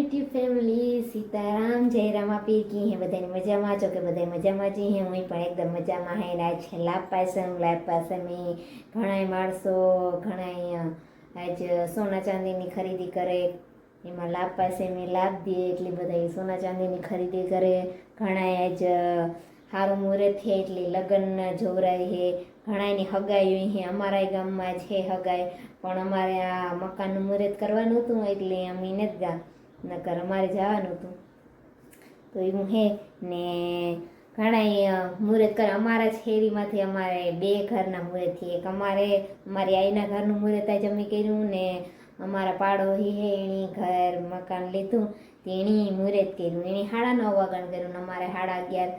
YouTube family સીતારાम જય રામા પીર કી હે બધાની મજામાં છો કે બધા મજામાં જ હે હું પણ એકદમ મજામાં હે આજ છે લાભ પાસમ ઘણાય માણસો ઘણાય આજ સોના ચાંદીની ખરીદી કરે એમાં લાભ પાસે મેં લાભ દે એટલી બધા સોના ચાંદીની ખરીદી કરે ઘણાય આજ સારું મુહૂર્ત છે એટલે લગ્ન જોવરાય હે ઘણાની હગાઈ હે અમારા ગામમાં છે હગાઈ પણ અમારે આ મકાનનું મુહૂર્ત કરવાનું હતું એટલે અમે નથી ગયા નકર અમારે જવાનું હતું તો એવું હે ને ઘણા મુહૂર્ત કરે અમારા શેરીમાંથી અમારે 2 ઘરના મુહૂર્ત છે એક અમારી આઈના ઘરનું મુહૂર્ત આજે અમે કર્યું ને અમારા પાડોશી હે એની ઘર મકાન લીધું તો એની મુહૂર્ત કર્યું એની 9:30 વાગ્યાનું કર્યું અમારે 11:30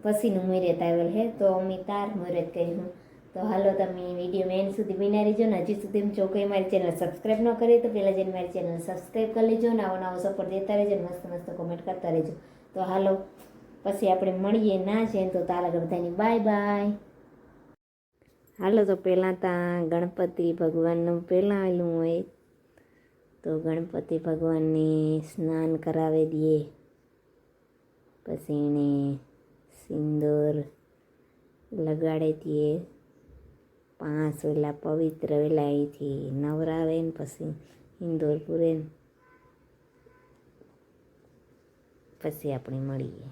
પછીનું મુહૂર્ત આવેલ હે તો અમે તાર મુહૂર્ત કર્યું તો હાલો તમે વિડીયો એન્ડ સુધી બિના રહેજો ને હજી સુધી જો કોઈ મારી ચેનલ સબસ્ક્રાઈબ ન કરી તો પહેલાં જઈને મારી ચેનલ સબસ્ક્રાઈબ કરી લેજો ને આવો સપોર્ટ દેતા રહેજો ને મસ્ત કોમેન્ટ કરતા રહેજો તો હાલો પછી આપણે મળીએ ના છે તો તારા બધાની બાય બાય. હાલો તો પહેલાં ત્યાં ગણપતિ ભગવાનનું પહેલાં આવેલું હોય તો ગણપતિ ભગવાનને સ્નાન કરાવી દઈએ પછી એને સિંદૂર લગાડી દઈએ 5 વેલા પવિત્ર વેલા અહીંથી નવરાવે ને પછી સિંદૂર પૂરે પછી આપણે મળીએ.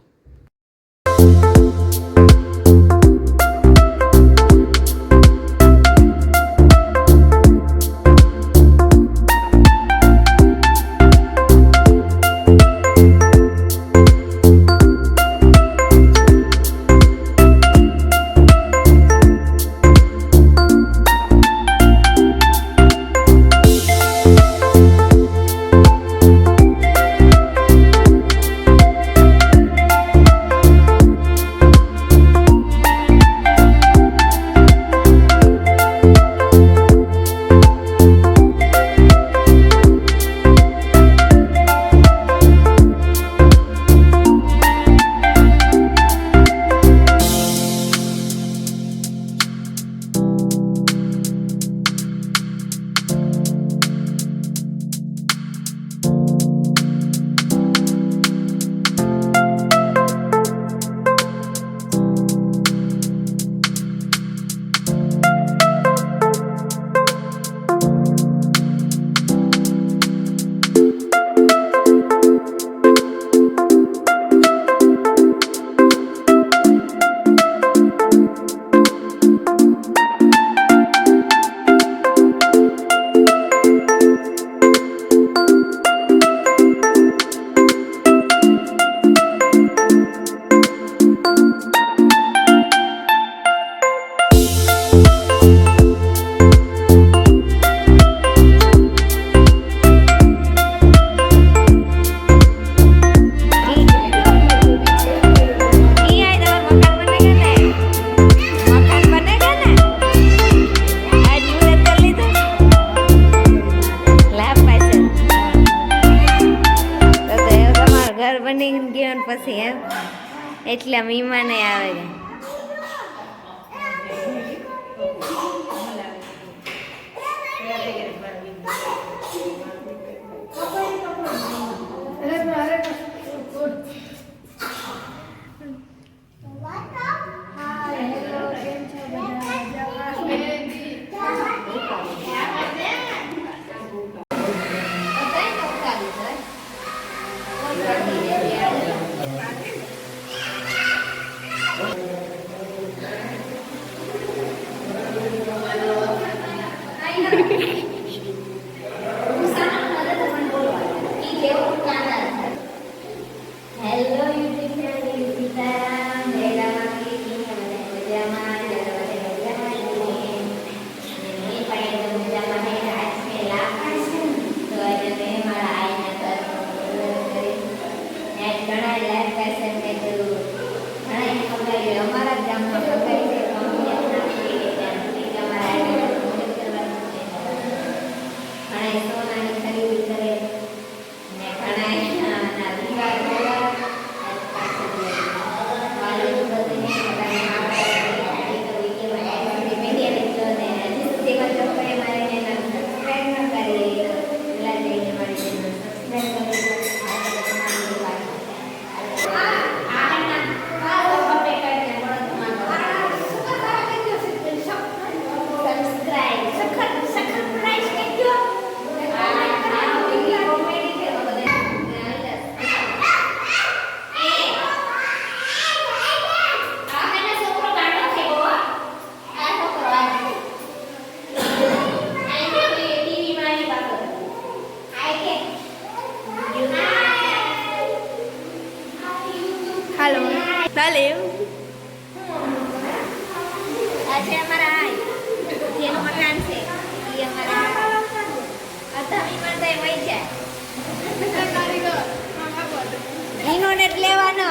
બની ગયો ને પછી એમ એટલા મહેમાન આવે કાલે એવું આજે અમારા જેનું મકાન છે એ અમારા અધામી મળતા હોય છે એનો નેટ લેવાનો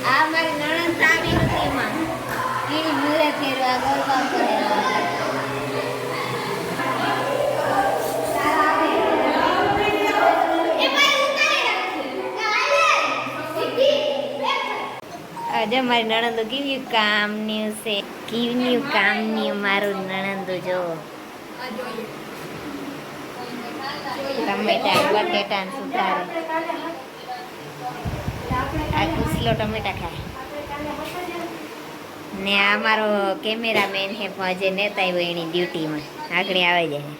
આ મારી નણંદ આવી હતી એમાં એની મુરે ફેરવા ગરબા કરેલા આજે મારી નણંદો કેવું કામનું છે કેવું કામનું મારું નણંદો જો ટમેટા બટેટા સુધારે આ કુસલો ટમેટા ખાય ને આ મારો કેમેરામેન હે જે નેતા આવ્યો એની ડ્યુટીમાં આગળ આવી જાય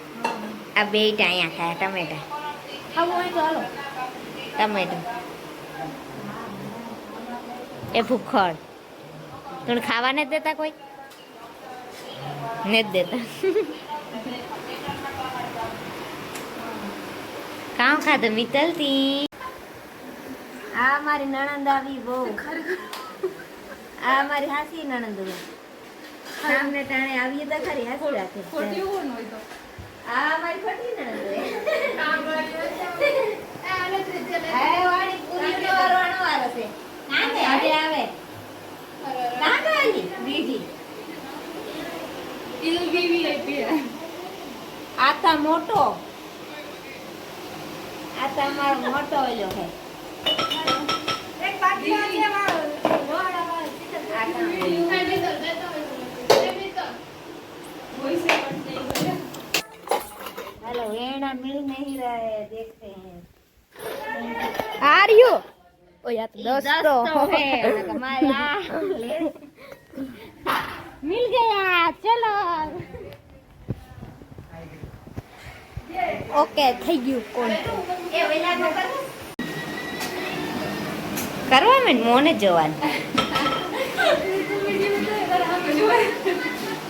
આ બે અહીંયા ખાય ટમેટા ટમેટો એ ભૂખડ તું ખાવા નથી દેતા કોઈ નથી દેતા કામ ખાધું મિતલથી આ મારી નણંદ આવી બહુ આ મારી હાસી નણંદ સામને ટાણે આવીએ તો ખરી હાસી રાખે આ મારી ખોટી નણંદ આવે આતા મોટો આતા મારો મોટો ઓલો છે हेलो वेणा मिल नहीं रहा है देखते हैं आर यू ओ यार दोस्तों है हमारा मिल गया चलो ओके થઈ ગયું કોણ એ વેલા નો કરવા મેં મોને જોવાનું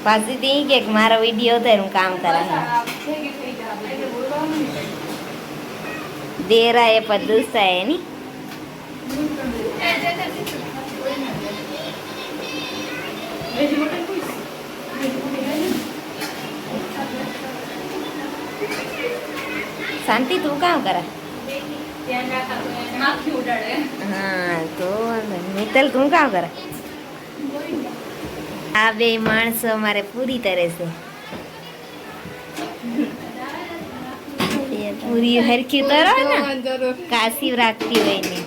પાછી તી કે મારો વિડિયો તો હું કામ કરા દેરા એ પર દુસા है नी शांति तू काम करा हाँ तो मित्तल तू काम करा आ बे माणसो हमारे पूरी तरह से પૂરી હરખી તરો ને કાશી રાખતી હોય ને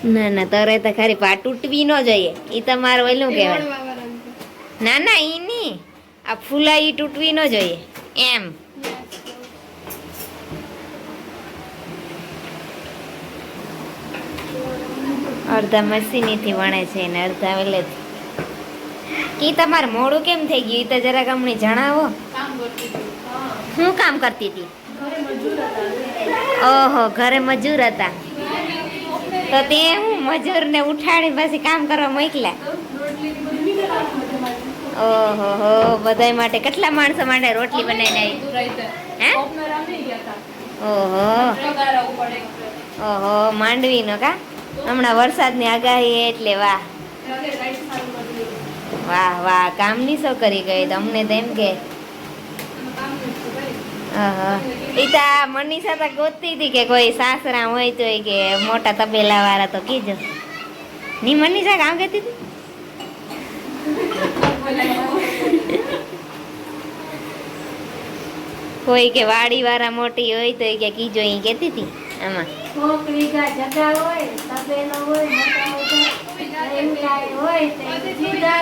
ના ના તરે તો ખરી પા તૂટવી ન જોઈએ ઈ તમારે ઓલું કહેવાય ના ના ઈ ની આ ફૂલા ઈ તૂટવી ન જોઈએ એમ અડધા મશીનીથી વણે છે ને અડધા વેલે કી તમારે મોડું કેમ થઈ ગયું ઈ તો જરાક અમને જણાવો શું કામ કરતી હતી ઓહો ઘરે મજૂર હતા તો તે હું મજૂર ને ઉઠાડી પછી કામ કરવા મોકલ્યા ઓહો હો બધા માટે કેટલા માણસો માટે રોટલી બનાવીને આવી ઓહો ઓહો માંડવી નો કા હમણાં વરસાદની આગાહી એટલે વાહ વાહ વાહ કામની શું કરી ગઈ તમને તો એમ કે ઈ તો મનીષા તો ગોતતી હતી કે કોઈ સાસરા હોય તો કે મોટા તબેલા વાળા તો કીજો ની મનીષા કામ કહેતી હતી કોઈ કે વાડી વાળા મોટી હોય તો કે કીજો ઈ કહેતી હતી આમાં છોકરી કા જગા હોય તબેલો હોય મોટા એવું કાંઈ હોય તો સીધા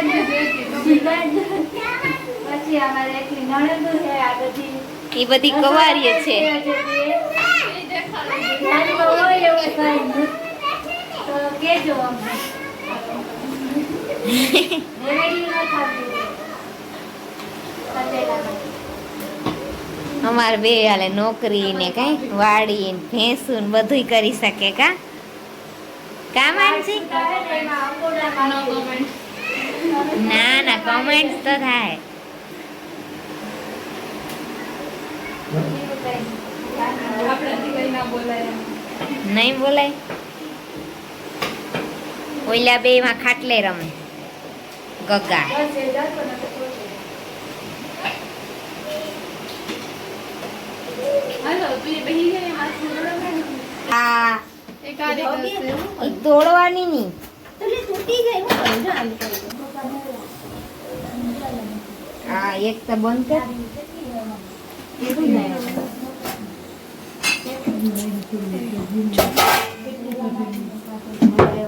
પછી અમારે એકલી નણંદ છે આ બધી એ બધી કવારીએ છે અમારે બે હાલે નોકરી ને કઈ વાડી ને ભેંસું ને બધું કરી શકે કા કામ છે ના ના કમેન્ટ તો થાય નહીં બોલાય. ઓલા બે માં ખાટલે રમે ગગા. હા ઈ તોડવાની ની. હા એક તો બંધ કર.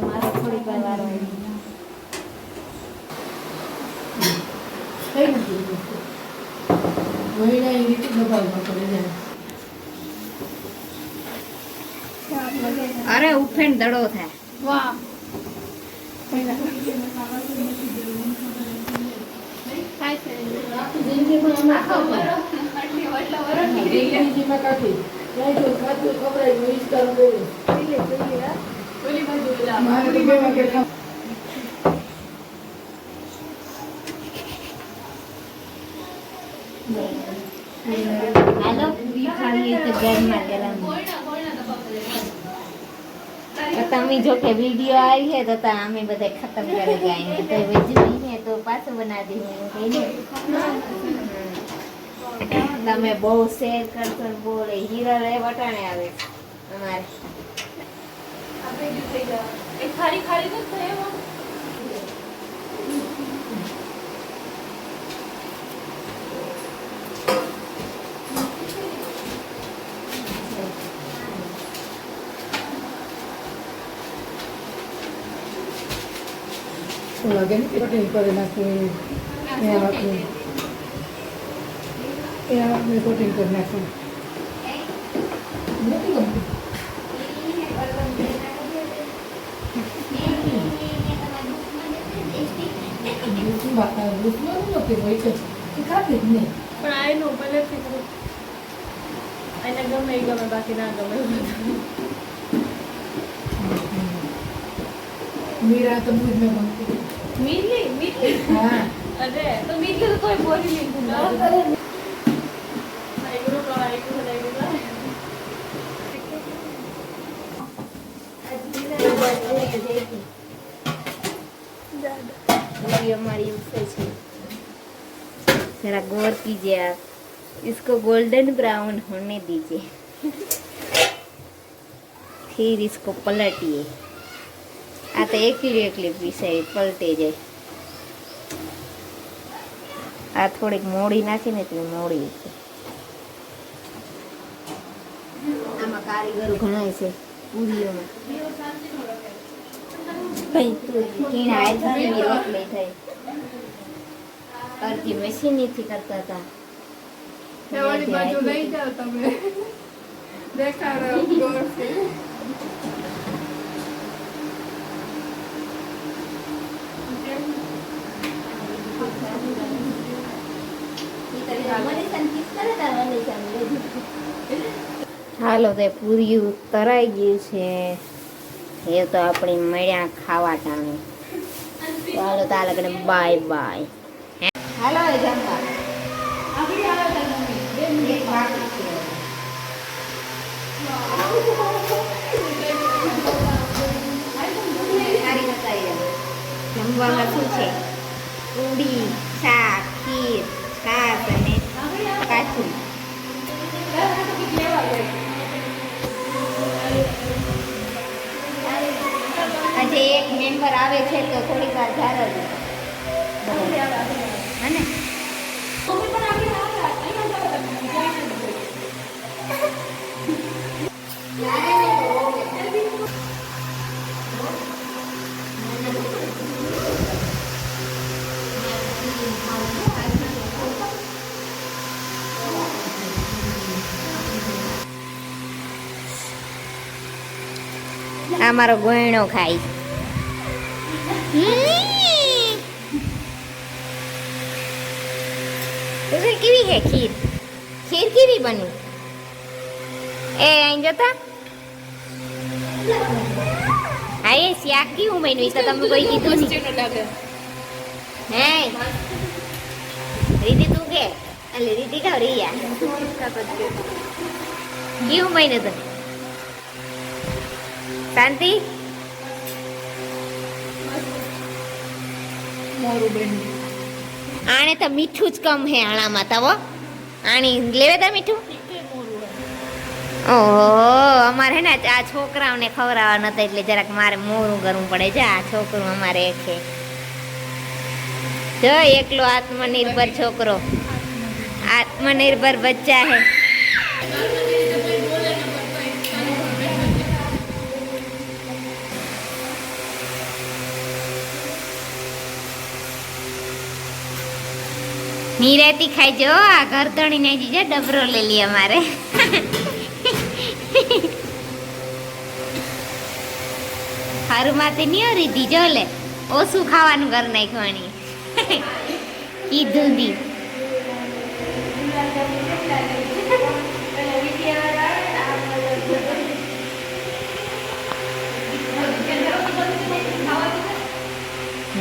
મારે થોડીક વાર વારો અરે ઉફેન દડો થાય. વાહ હાલો પૂરી ખાવી તો ગરમા ગરમ. તમે જો કે વિડિયો આવી છે તો અમે બધા ખતમ કરી જાય તો વેજી ને તો પાછું બનાવી દઈએ. તમે બહુ શેર કરશો બોલે હીરા રે વટાણે આવે અમારે. લાગે ને કટિંગ કરી નાખવું એ આપણે કટિંગ કરી નાખવું નથી ગમતું. દુશ્મન નથી હોય છે એ ખાતી જ નહીં. પણ આ એનું પહેલેથી એને ગમે એ ગમે બાકી ના ગમે. મીરા તો બહુ જ મેં ગમતી. મીઠી હા અરે તો મીઠી તો કોઈ બોલી લીધું हमारी उसे जरा गौर कीजिए आप. इसको गोल्डन ब्राउन होने दीजिए. फिर इसको पलटिए. आ तो एकली पीसे पलटे जाए. आ थोड़ी मोड़ी नाखी ने तो मोड़ी आमा कारीगरो घणा છે પૂરીઓમાં. ભાઈ ટીણા આય થાય ની રોટલી થઈ કરતી મશીનથી કરતા હતા. વાળી બાજુ લઈ જાઓ તમે દેખાડો ગોળથી. હાલો તે પૂરીયું તરાઈ ગયું છે. એ તો આપણી મળ્યા ખાવા ટાણે. તો હાલો તાર લગને બાય બાય. હાલો એ જમવા એક બાકી છે. સારી બતાવી જમવામાં શું છે? પૂરી, શાક, ખીર, છાશ અને કાચું. આજે એક મેમ્બર આવે છે તો થોડીક વાર ધારો હે ને. આ મારો ગોયણો ખાય. કેવી છે ખીર? ખીર કેવી બની? એ અહીં જતા હા એ શાક કેવું બન્યું તો તમને કોઈ કીધું નહીં. હે રીતિ તું કે એટલે રીતિ કાવ રિયા કેવું બન્યું હતું? શાંતિ? મોરું બન્યું. આણે તો મીઠું જ કમ હે આણામાં તો હો. આણી લેવે તા મીઠું? ઓહો અમારે હે ને આ છોકરાઓને ખવડાવવા નતા એટલે જરાક મારે મોરું કરવું પડે છે. આ છોકરું અમારે એક છે જો એકલો આત્મનિર્ભર છોકરો, આત્મનિર્ભર બચ્ચા હે. નીરેતી ખાઈ જો આ ઘર તણી ને જીજે ડબરો લઈ લી અમારે. હારું માતે નહીં રીધી જો લે ઓછું ખાવાનું ઘર નાખવાની કીધું દી.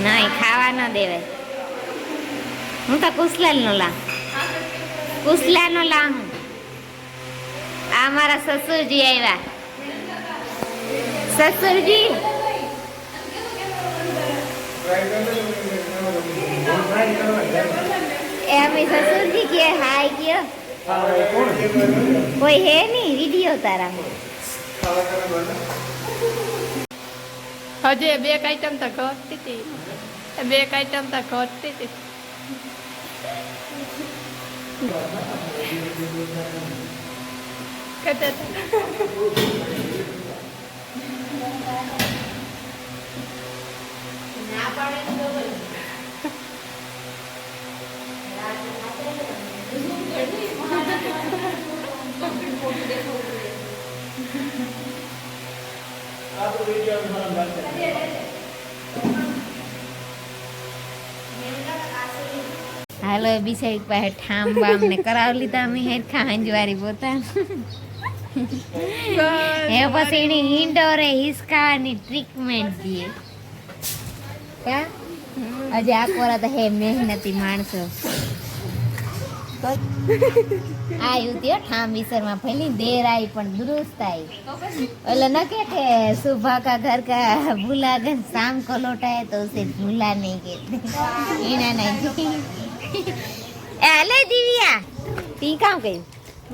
નહીં ખાવા ન દેવાય. હું તો કુશલાલ નો લા, કુશલા નો લા હું. આ મારા સસુરજી આવ્યા. સસુરજી એ અમે સસુરજી કે હાય કયો કોઈ હે નહીં વિડીયો તારામાં. હજી બે આઈટમ તો ઘટતી હતી, બે આઈટમ તો ઘટતી હતી. હાલો બિચારી પાસે ઠામ બામ ને કરાવી લીધા અમે હેરખા હંજવારી પોતા. એ પછી એની ઈંડોરે હિસકાવાની ટ્રીટમેન્ટ દીએ. કા આજે આ કોરા તો હે મહેનતી માણસો. આયુ ત્યો ઠામ વિસરમાં ફેલી દેર आई પણ दुरुस्त आई. ओला न के सुबह का घर का भूला गन शाम को लौटा है तो उसे भूला नहीं कहते. इना नहीं एले दिव्या ती કામ કર્યું?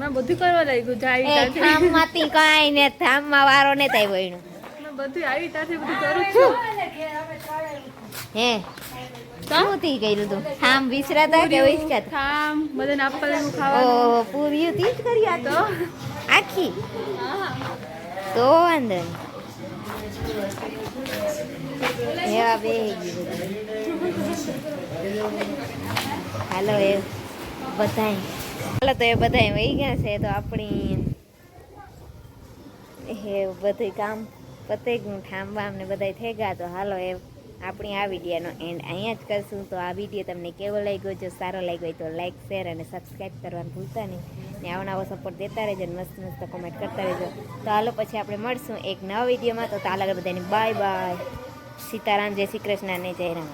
મેં બધું કરવા લાગ્યું જાય એ ઠામ માંથી કાઈ ને ઠામ માં વારો ને થાય વઈનો. મેં બધું આવી તાથી બધું કરું છું. હે શું તી કર્યું તું? ઠામ વિસરાતા કે વિસકાત? ખામ બધાને આપવાનું ખાવાનું. ઓ પૂરી તી જ કરી આ તો આખી તો અંદર એવા બે હાલો એ બધાય હાલો તો એ બધાય વહી ગયા છે તો આપણી એ બધું કામ પતે ગયું ઠાંબા ને બધાય થઈ ગયા તો હાલો એ આપણી આ વિડીયોનો એન્ડ અહીંયા જ કરશું. તો આ વિડીયો તમને કેવો લાગ્યો? જો સારો લાગ્યો હોય તો લાઈક શેર અને સબસ્ક્રાઈબ કરવાનું ભૂલતા નહીં ને આવો નવો સપોર્ટ દેતા રહેજો અને મસ્ત મસ્ત કોમેન્ટ કરતા રહેજો. તો હાલો પછી આપણે મળશું એક નવા વિડીયોમાં. તો આગળ બધાને બાય બાય. સીતારામ, જય શ્રી કૃષ્ણ અને જય રામ.